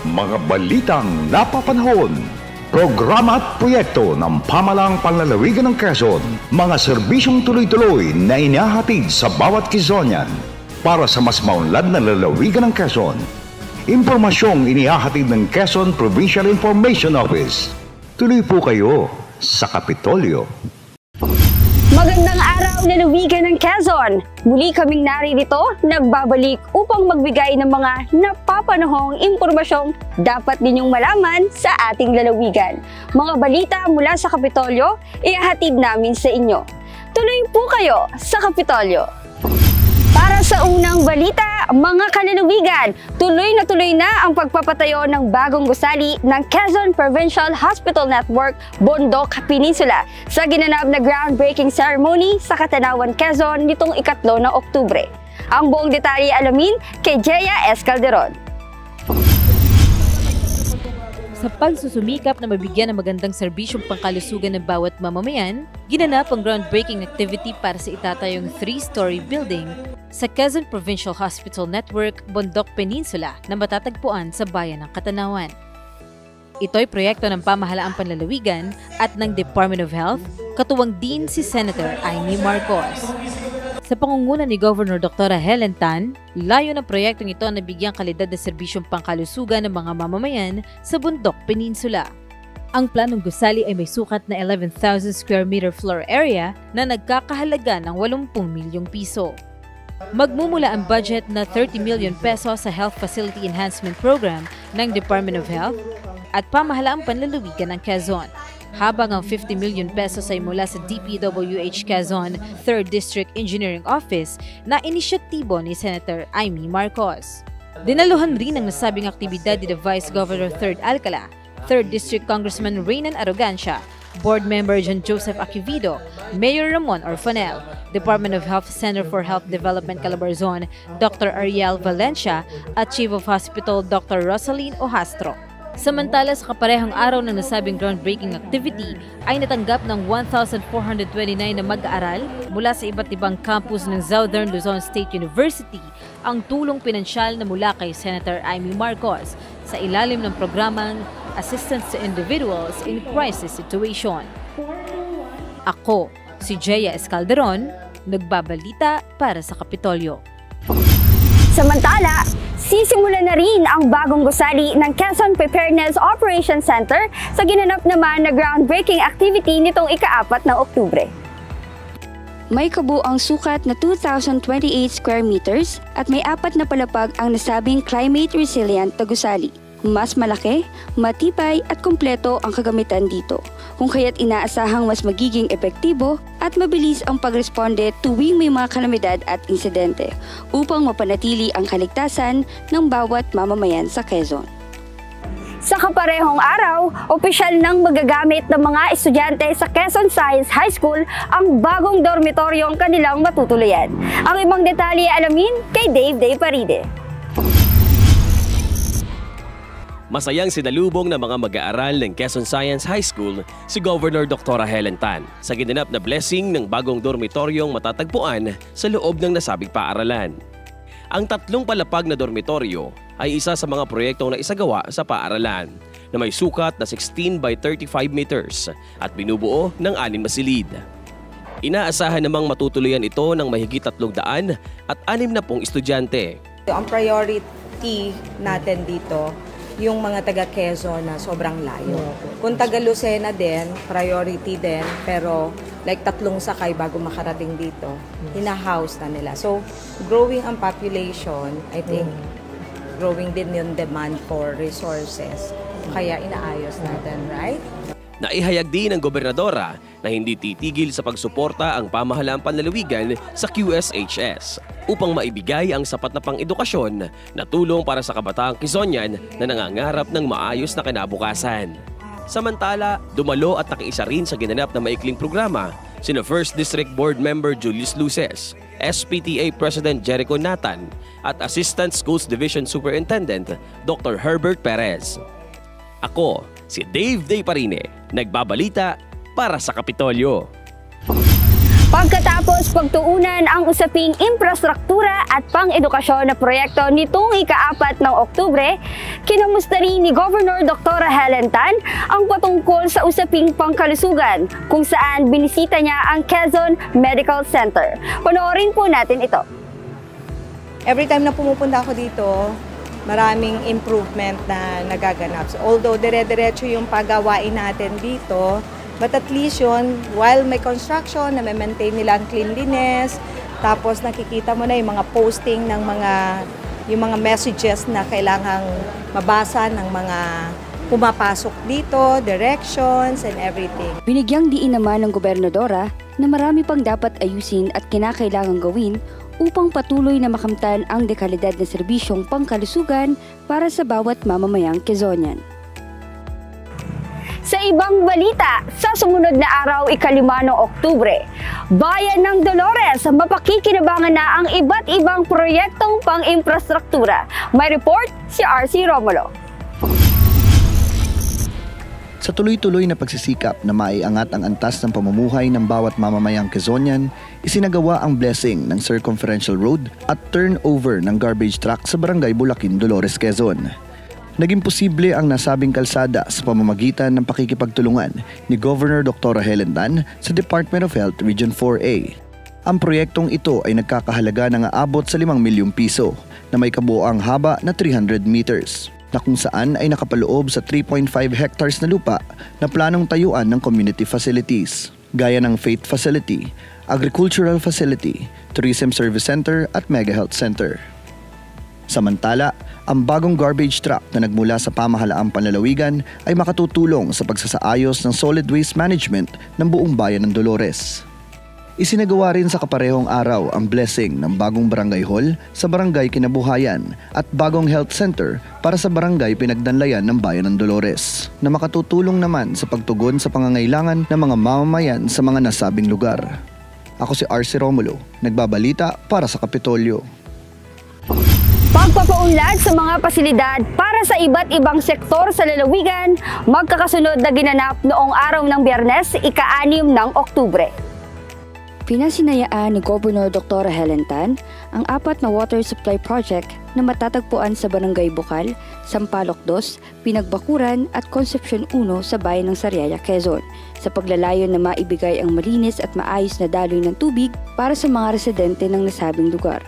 mga balitang napapanahon, programa at proyekto ng pamahalaang panlalawigan ng Quezon, mga serbisyong tuloy-tuloy na inihahatid sa bawat Quezonian para sa mas maunlad na lalawigan ng Quezon. Impormasyong inihahatid ng Quezon Provincial Information Office. Tuloy po kayo sa Kapitolyo. Magandang araw, lalawigan ng Quezon! Muli kaming naririto, nagbabalik upang magbigay ng mga napapanahong impormasyong dapat ninyong malaman sa ating lalawigan. Mga balita mula sa Kapitolyo, ihahatid namin sa inyo. Tuloy po kayo sa Kapitolyo! Para sa unang balita, mga kalalawigan, tuloy na ang pagpapatayo ng bagong gusali ng Quezon Provincial Hospital Network, Bundok Peninsula sa ginanap na groundbreaking ceremony sa Catanawan, Quezon nitong 3 ng Oktubre. Ang buong detalye alamin kay Jeya S. Calderon. Sa pagsusumikap na mabigyan ng magandang serbisyong pangkalusugan ng bawat mamamayan, ginanap ang groundbreaking activity para sa itatayong 3-story building sa Quezon Provincial Hospital Network, Bundok Peninsula na matatagpuan sa bayan ng Catanawan. Ito'y proyekto ng pamahalaang panlalawigan at ng Department of Health, katuwang din si Senator Amy Marcos. Sa pangunguna ni Governor Dr. Helen Tan, layo ng proyektong ito na bigyang kalidad na serbisyong pangkalusugan ng mga mamamayan sa Bundok Peninsula. Ang planong gusali ay may sukat na 11,000 square meter floor area na nagkakahalaga ng 80 milyong piso. Magmumula ang budget na 30 million peso sa Health Facility Enhancement Program ng Department of Health at pamahalaang panlalawigan ng Quezon, habang ang 50 million pesos ay mula sa DPWH Quezon 3rd District Engineering Office na inisyatibo ni Senator Amy Marcos. Dinaluhan rin ang nasabing aktibidad ni Vice Governor 3rd Alcala, 3rd District Congressman Reynan Arrogancia, Board Member John Joseph Aquivido, Mayor Ramon Orfanel, Department of Health Center for Health Development Calabarzon, Dr. Ariel Valencia at Chief of Hospital Dr. Rosaline Ohastro. Samantala, sa kaparehong araw ng nasabing groundbreaking activity ay natanggap ng 1,429 na mag-aaral mula sa iba't ibang campus ng Southern Luzon State University ang tulong pinansyal na mula kay Senator Amy Marcos sa ilalim ng programang Assistance to Individuals in Crisis Situation. Ako, si Jeya S. Calderon, nagbabalita para sa Kapitolyo. Samantala, sisimula na rin ang bagong gusali ng Quezon Preparedness Operations Center sa ginanap naman na groundbreaking activity nitong 4 ng Oktubre. May kabuang sukat na 2,028 square meters at may 4 na palapag ang nasabing climate resilient na gusali. Mas malaki, matibay at kumpleto ang kagamitan dito, kung kaya't inaasahang mas magiging epektibo at mabilis ang pagresponde tuwing may mga kalamidad at insidente upang mapanatili ang kaligtasan ng bawat mamamayan sa Quezon. Sa kaparehong araw, opisyal nang magagamit ng mga estudyante sa Quezon Science High School ang bagong dormitoryong kanilang matutuluyan. Ang ibang detalye alamin kay Dave Paride. Masayang sinalubong ng mga mag-aaral ng Quezon Science High School si Governor Dr. Helen Tan sa ginanap na blessing ng bagong dormitoryong matatagpuan sa loob ng nasabing paaralan. Ang 3 palapag na dormitoryo ay isa sa mga proyektong naisagawa sa paaralan na may sukat na 16 by 35 meters at binubuo ng 6 na silid. Inaasahan namang matutuluyan ito ng mahigit 300 at 60 estudyante. Ang priority natin dito yung mga taga Quezon na sobrang layo. Kung taga Lucena din, priority din, pero like 3 sakay bago makarating dito, hina-house na nila. So, growing ang population, I think, growing din yung demand for resources. Kaya inaayos natin, right? Naihayag din ng gobernadora na hindi titigil sa pagsuporta ang pamahalaang panlalawigan sa QSHS upang maibigay ang sapat na pang-edukasyon na tulong para sa kabataang Quezonian na nangangarap ng maayos na kinabukasan. Samantala, dumalo at nakiisa rin sa ginanap na maikling programa sina 1st District Board Member Julius Luces, SPTA President Jericho Nathan at Assistant Schools Division Superintendent Dr. Herbert Perez. Ako, si Dave Parine, nagbabalita para sa Kapitolyo. Pagkatapos pagtuunan ang usaping infrastruktura at pang-edukasyon na proyekto nitong ika-4 ng Oktubre, Kinamusta rin ni Governor Dr. Helen Tan ang patungkol sa usaping pangkalusugan kung saan binisita niya ang Quezon Medical Center. Panoorin po natin ito. Every time na pumupunta ako dito, maraming improvement na nagaganap. So, although dire-diretso yung pagawain natin dito, but at least yun, while may construction, na-maintain nila ang cleanliness, tapos nakikita mo na yung mga posting ng yung mga messages na kailangang mabasa ng mga pumapasok dito, directions and everything. Binigyang diin naman ng gobernadora na marami pang dapat ayusin at kinakailangang gawin upang patuloy na makamtan ang dekalidad na serbisyong pangkalusugan para sa bawat mamamayang Quezonian. Sa ibang balita, sa sumunod na araw, 5 ng Oktubre, Bayan ng Dolores, mapakikinabangan na ang iba't ibang proyektong pang-infrastruktura. May report si RC Romulo. Sa tuloy-tuloy na pagsisikap na maiangat ang antas ng pamumuhay ng bawat mamamayang Quezonian, isinagawa ang blessing ng Circumferential Road at turnover ng garbage truck sa Barangay Bulakin, Dolores, Quezon. Naging posible ang nasabing kalsada sa pamamagitan ng pakikipagtulungan ni Governor Dr. Helen Tan sa Department of Health Region 4A. Ang proyektong ito ay nagkakahalaga ng aabot sa 5 milyong piso na may kabuoang haba na 300 meters. Na kung saan ay nakapaloob sa 3.5 hectares na lupa na planong tayuan ng community facilities, gaya ng Faith Facility, Agricultural Facility, Tourism Service Center at Mega Health Center. Samantala, ang bagong garbage truck na nagmula sa pamahalaang panlalawigan ay makatutulong sa pagsasaayos ng solid waste management ng buong bayan ng Dolores. Isinagawa rin sa kaparehong araw ang blessing ng bagong barangay hall sa Barangay Kinabuhayan at bagong health center para sa barangay Pinagdanlayan ng Bayan ng Dolores na makatutulong naman sa pagtugon sa pangangailangan ng mga mamamayan sa mga nasabing lugar. Ako si RC Romulo, nagbabalita para sa Kapitolyo. Pagpapaunlad sa mga pasilidad para sa iba't ibang sektor sa lalawigan, magkakasunod na ginanap noong araw ng Biyernes, 6 ng Oktubre. Pinasinayaan ni Governor Dr. Helen Tan ang 4 na water supply project na matatagpuan sa Barangay Bukal, Sampaloc 2, Pinagbakuran at Concepcion 1 sa bayan ng Sariaya, Quezon sa paglalayon na maibigay ang malinis at maayos na daloy ng tubig para sa mga residente ng nasabing lugar.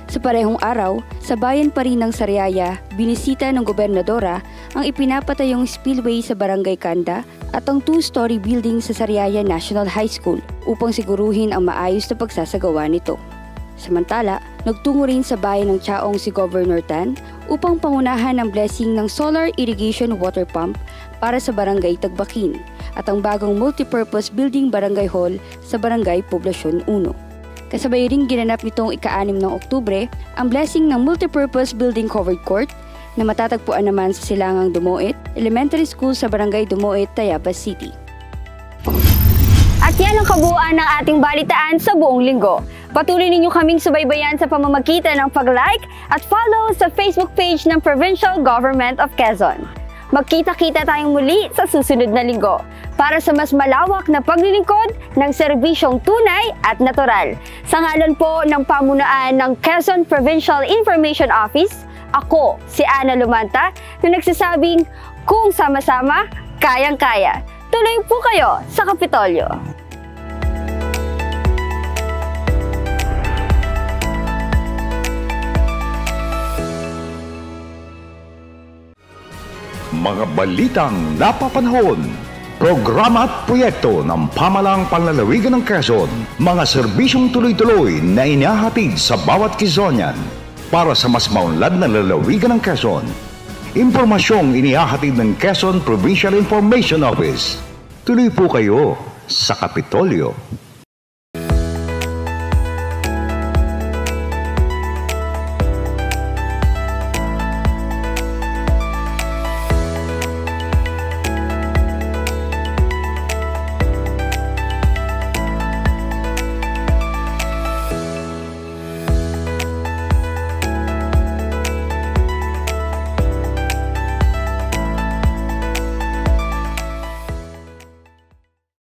Sa parehong araw, sa bayan pa rin ng Sariaya, binisita ng gobernadora ang ipinapatayong spillway sa Barangay Kanda at ang 2-story building sa Sariaya National High School upang siguruhin ang maayos na pagsasagawa nito. Samantala, nagtungo rin sa bayan ng Chaong si Governor Tan upang pangunahan ang blessing ng solar irrigation water pump para sa Barangay Tagbakin at ang bagong multipurpose building barangay hall sa Barangay Poblasyon 1. Kasabay ring ginanap nitong 6 ng Oktubre ang blessing ng multipurpose building covered court na matatagpuan naman sa Silangang Dumoit Elementary School sa Barangay Dumoit, Tayabas City. At yan ang kabuuan ng ating balitaan sa buong linggo. Patuloy ninyo kaming subaybayan sa pamamagitan ng pag-like at follow sa Facebook page ng Provincial Government of Quezon. Magkita-kita tayong muli sa susunod na linggo para sa mas malawak na paglilingkod ng serbisyong tunay at natural. Sa ngalan po ng pamunuan ng Quezon Provincial Information Office, ako si Ana Lumanta na nagsasabing kung sama-sama, kayang-kaya. Tuloy po kayo sa Kapitolyo. Mga balitang napapanahon, programa at proyekto ng Pamahalang Panlalawigan ng Quezon, mga serbisyong tuloy-tuloy na inihahatid sa bawat Quezonian para sa mas maunlad na lalawigan ng Quezon. Impormasyong inihahatid ng Quezon Provincial Information Office. Tuloy po kayo sa Kapitolyo.